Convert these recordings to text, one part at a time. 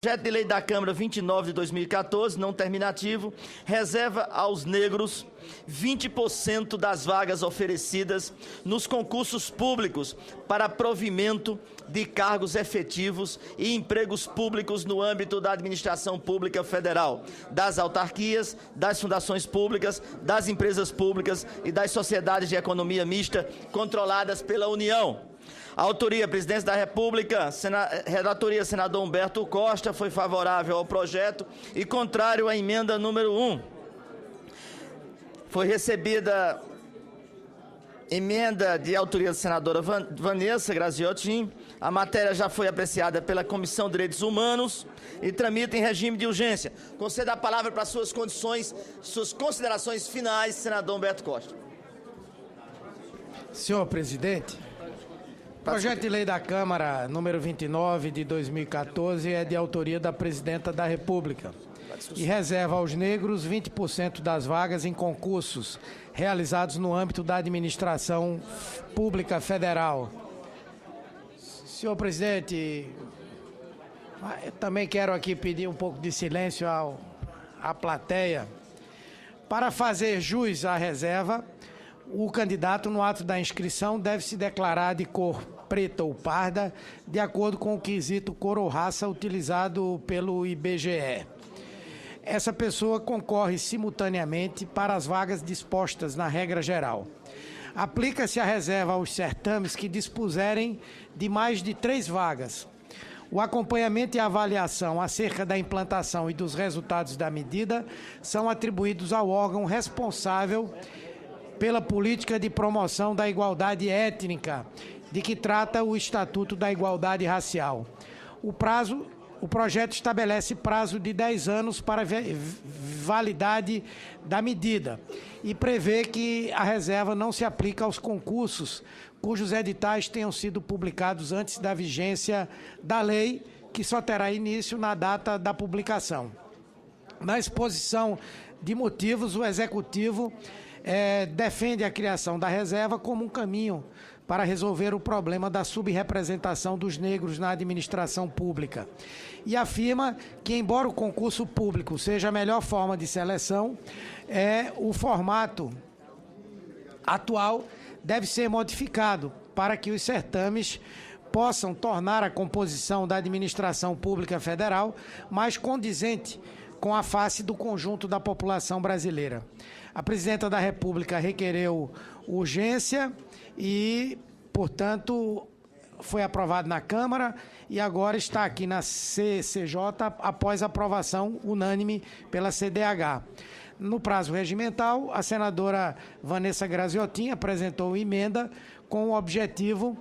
Projeto de lei da Câmara 29 de 2014, não terminativo, reserva aos negros 20% das vagas oferecidas nos concursos públicos para provimento de cargos efetivos e empregos públicos no âmbito da administração pública federal, das autarquias, das fundações públicas, das empresas públicas e das sociedades de economia mista controladas pela União. Autoria, Presidência da República, relatoria, senador Humberto Costa, foi favorável ao projeto e contrário à emenda número 1. Foi recebida emenda de autoria da senadora Vanessa Graziotin. A matéria já foi apreciada pela Comissão de Direitos Humanos e tramita em regime de urgência. Concedo a palavra para suas considerações finais, senador Humberto Costa. Senhor presidente, o projeto de lei da Câmara número 29 de 2014 é de autoria da Presidenta da República e reserva aos negros 20% das vagas em concursos realizados no âmbito da administração pública federal. Senhor presidente, eu também quero aqui pedir um pouco de silêncio à plateia. Para fazer jus à reserva, o candidato, no ato da inscrição, deve se declarar de cor preta ou parda, de acordo com o quesito cor ou raça utilizado pelo IBGE. Essa pessoa concorre simultaneamente para as vagas dispostas na regra geral. Aplica-se a reserva aos certames que dispuserem de mais de 3 vagas. O acompanhamento e a avaliação acerca da implantação e dos resultados da medida são atribuídos ao órgão responsável pela política de promoção da igualdade étnica, de que trata o Estatuto da Igualdade Racial. O projeto estabelece prazo de 10 anos para validade da medida e prevê que a reserva não se aplica aos concursos cujos editais tenham sido publicados antes da vigência da lei, que só terá início na data da publicação. Na exposição de motivos, o Executivo defende a criação da reserva como um caminho para resolver o problema da subrepresentação dos negros na administração pública. E afirma que, embora o concurso público seja a melhor forma de seleção, o formato atual deve ser modificado para que os certames possam tornar a composição da administração pública federal mais condizente com a face do conjunto da população brasileira. A Presidenta da República requereu urgência e, portanto, foi aprovado na Câmara e agora está aqui na CCJ após aprovação unânime pela CDH. No prazo regimental, a senadora Vanessa Graziotin apresentou emenda com o objetivo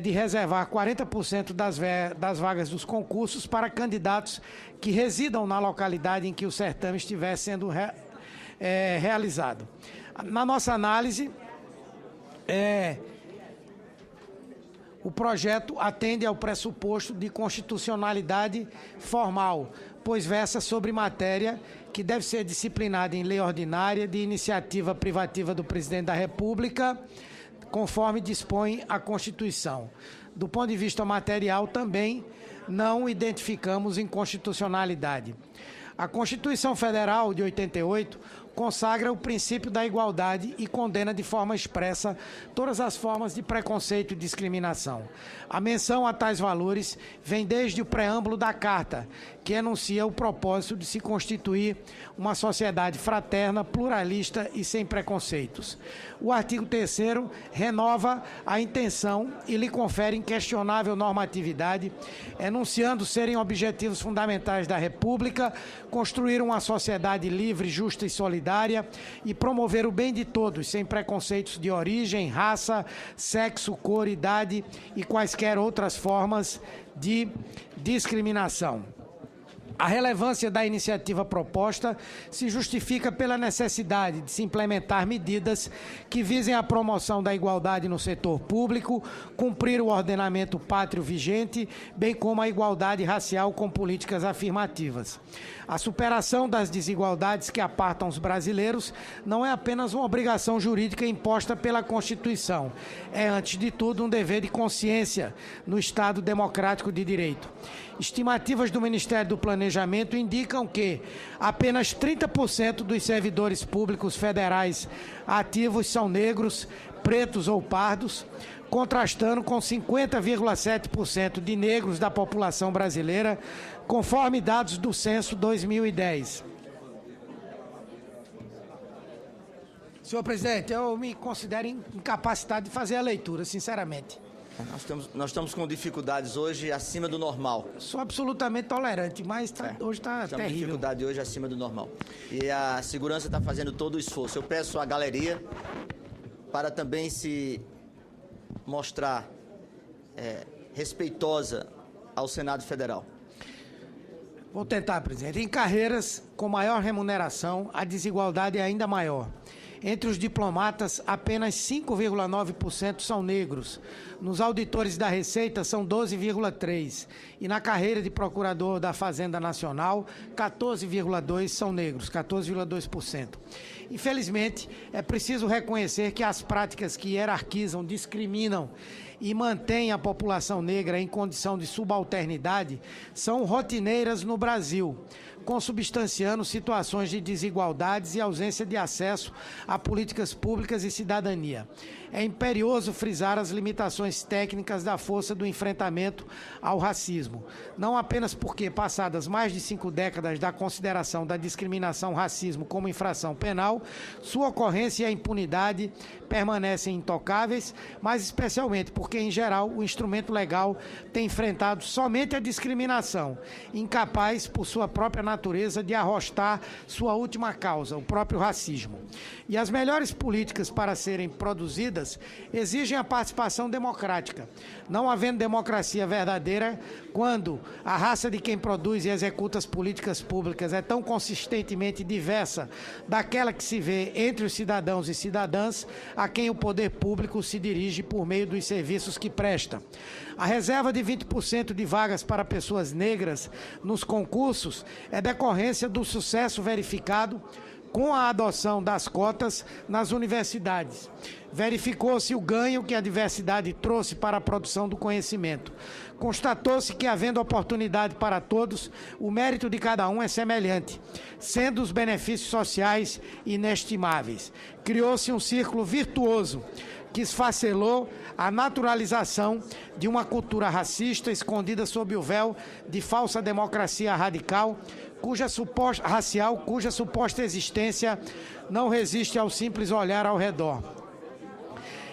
de reservar 40% das vagas dos concursos para candidatos que residam na localidade em que o certame estiver sendo realizado. Na nossa análise, o projeto atende ao pressuposto de constitucionalidade formal, pois versa sobre matéria que deve ser disciplinada em lei ordinária de iniciativa privativa do Presidente da República, conforme dispõe a Constituição. Do ponto de vista material, também não identificamos inconstitucionalidade. A Constituição Federal de 88 consagra o princípio da igualdade e condena de forma expressa todas as formas de preconceito e discriminação. A menção a tais valores vem desde o preâmbulo da Carta, que enuncia o propósito de se constituir uma sociedade fraterna, pluralista e sem preconceitos. O artigo 3º renova a intenção e lhe confere inquestionável normatividade, enunciando serem objetivos fundamentais da República construir uma sociedade livre, justa e solidária e promover o bem de todos, sem preconceitos de origem, raça, sexo, cor, idade e quaisquer outras formas de discriminação. A relevância da iniciativa proposta se justifica pela necessidade de se implementar medidas que visem a promoção da igualdade no setor público, cumprir o ordenamento pátrio vigente, bem como a igualdade racial com políticas afirmativas. A superação das desigualdades que apartam os brasileiros não é apenas uma obrigação jurídica imposta pela Constituição, é, antes de tudo, um dever de consciência no Estado democrático de direito. Estimativas do Ministério do Planejamento indicam que apenas 30% dos servidores públicos federais ativos são negros, pretos ou pardos, contrastando com 50,7% de negros da população brasileira, conforme dados do Censo 2010. Senhor presidente, eu me considero incapacitado de fazer a leitura, sinceramente. Nós estamos com dificuldades hoje acima do normal. Sou absolutamente tolerante, mas hoje está terrível. Dificuldade hoje acima do normal. E a segurança está fazendo todo o esforço. Eu peço à galeria para também se mostrar respeitosa ao Senado Federal. Vou tentar, presidente. Em carreiras com maior remuneração, a desigualdade é ainda maior. Entre os diplomatas, apenas 5,9% são negros. Nos auditores da Receita, são 12,3%. E na carreira de procurador da Fazenda Nacional, 14,2% são negros, 14,2%. Infelizmente, é preciso reconhecer que as práticas que hierarquizam, discriminam e mantêm a população negra em condição de subalternidade são rotineiras no Brasil, consubstanciando situações de desigualdades e ausência de acesso a políticas públicas e cidadania. É imperioso frisar as limitações técnicas da força do enfrentamento ao racismo, não apenas porque, passadas mais de 5 décadas da consideração da discriminação racismo como infração penal, sua ocorrência e a impunidade permanecem intocáveis, mas especialmente porque, em geral, o instrumento legal tem enfrentado somente a discriminação, incapaz, por sua própria natureza, de arrostar sua última causa, o próprio racismo. E as melhores políticas para serem produzidas exigem a participação democrática. Não havendo democracia verdadeira, quando a raça de quem produz e executa as políticas públicas é tão consistentemente diversa daquela que se vê entre os cidadãos e cidadãs a quem o poder público se dirige por meio dos serviços que presta. A reserva de 20% de vagas para pessoas negras nos concursos é decorrência do sucesso verificado com a adoção das cotas nas universidades. Verificou-se o ganho que a diversidade trouxe para a produção do conhecimento. Constatou-se que, havendo oportunidade para todos, o mérito de cada um é semelhante, sendo os benefícios sociais inestimáveis. Criou-se um círculo virtuoso que esfacelou a naturalização de uma cultura racista escondida sob o véu de falsa democracia radical, cuja suposta existência não resiste ao simples olhar ao redor.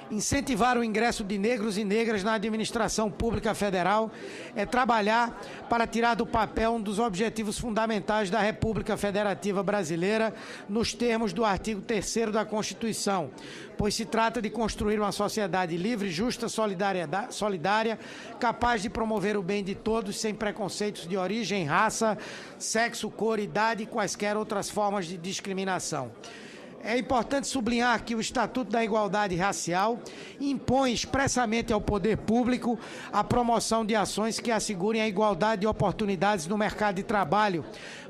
Incentivar o ingresso de negros e negras na administração pública federal é trabalhar para tirar do papel um dos objetivos fundamentais da República Federativa Brasileira, nos termos do artigo 3º da Constituição, pois se trata de construir uma sociedade livre, justa, solidária, capaz de promover o bem de todos, sem preconceitos de origem, raça, sexo, cor, idade e quaisquer outras formas de discriminação. É importante sublinhar que o Estatuto da Igualdade Racial impõe expressamente ao poder público a promoção de ações que assegurem a igualdade de oportunidades no mercado de trabalho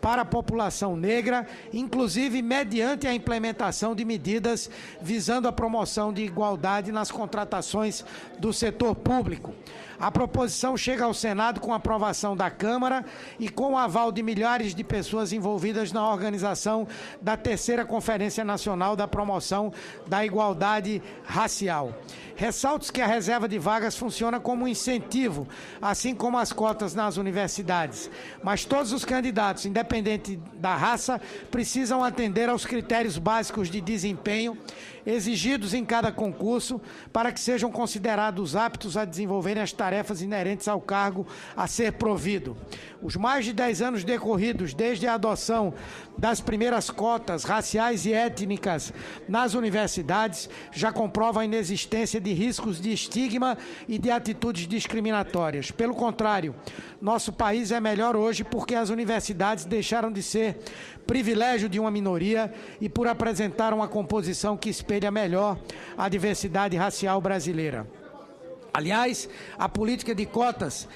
para a população negra, inclusive mediante a implementação de medidas visando a promoção de igualdade nas contratações do setor público. A proposição chega ao Senado com aprovação da Câmara e com o aval de milhares de pessoas envolvidas na organização da 3ª Conferência Nacional da Promoção da Igualdade Racial. Ressalto que a reserva de vagas funciona como um incentivo, assim como as cotas nas universidades. Mas todos os candidatos, independente da raça, precisam atender aos critérios básicos de desempenho exigidos em cada concurso para que sejam considerados aptos a desenvolverem as tarefas inerentes ao cargo a ser provido. Os mais de 10 anos decorridos desde a adoção das primeiras cotas raciais e étnicas étnicas nas universidades já comprova a inexistência de riscos de estigma e de atitudes discriminatórias. Pelo contrário, nosso país é melhor hoje porque as universidades deixaram de ser privilégio de uma minoria e por apresentar uma composição que espelha melhor a diversidade racial brasileira. Aliás, a política de cotas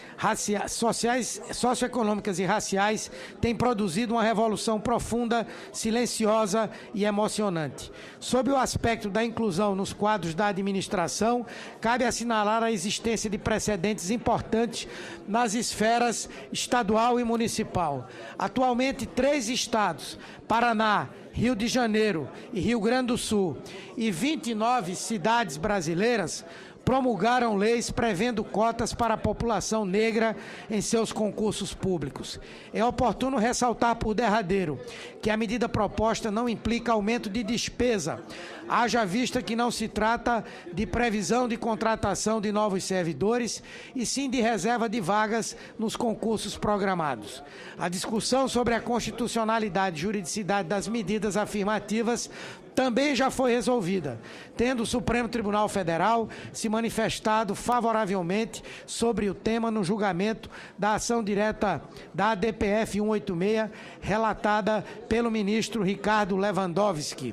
sociais, socioeconômicas e raciais tem produzido uma revolução profunda, silenciosa e emocionante. Sob o aspecto da inclusão nos quadros da administração, cabe assinalar a existência de precedentes importantes nas esferas estadual e municipal. Atualmente, 3 estados, Paraná, Rio de Janeiro e Rio Grande do Sul, e 29 cidades brasileiras, promulgaram leis prevendo cotas para a população negra em seus concursos públicos. É oportuno ressaltar por derradeiro que a medida proposta não implica aumento de despesa, haja vista que não se trata de previsão de contratação de novos servidores, e sim de reserva de vagas nos concursos programados. A discussão sobre a constitucionalidade e juridicidade das medidas afirmativas também já foi resolvida, tendo o Supremo Tribunal Federal se manifestado favoravelmente sobre o tema no julgamento da ação direta da ADPF 186, relatada pelo ministro Ricardo Lewandowski.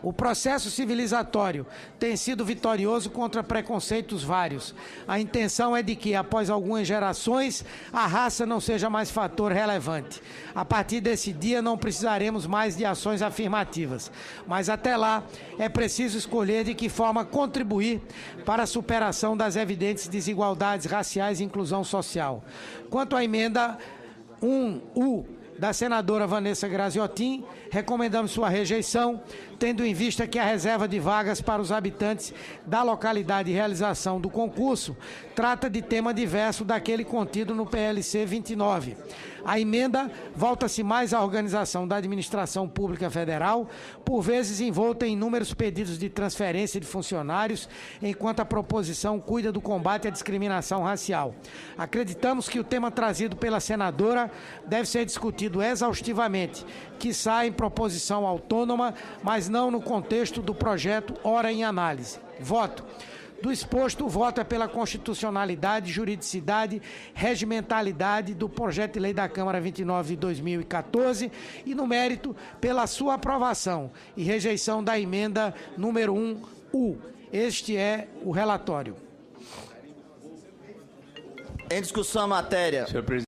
O processo civilizatório tem sido vitorioso contra preconceitos vários. A intenção é de que, após algumas gerações, a raça não seja mais fator relevante. A partir desse dia, não precisaremos mais de ações afirmativas. Mas até lá, é preciso escolher de que forma contribuir para a superação das evidentes desigualdades raciais e inclusão social. Quanto à emenda 1U, da senadora Vanessa Graziotin, recomendamos sua rejeição, tendo em vista que a reserva de vagas para os habitantes da localidade de realização do concurso trata de tema diverso daquele contido no PLC 29. A emenda volta-se mais à organização da administração pública federal, por vezes envolta em inúmeros pedidos de transferência de funcionários, enquanto a proposição cuida do combate à discriminação racial. Acreditamos que o tema trazido pela senadora deve ser discutido exaustivamente, quiçá em proposição autônoma, mas não no contexto do projeto ora em análise. Voto. Do exposto, o voto é pela constitucionalidade, juridicidade, regimentalidade do projeto de lei da Câmara 29 de 2014 e, no mérito, pela sua aprovação e rejeição da emenda número 1U. Este é o relatório. Em discussão a matéria. Senhor presidente.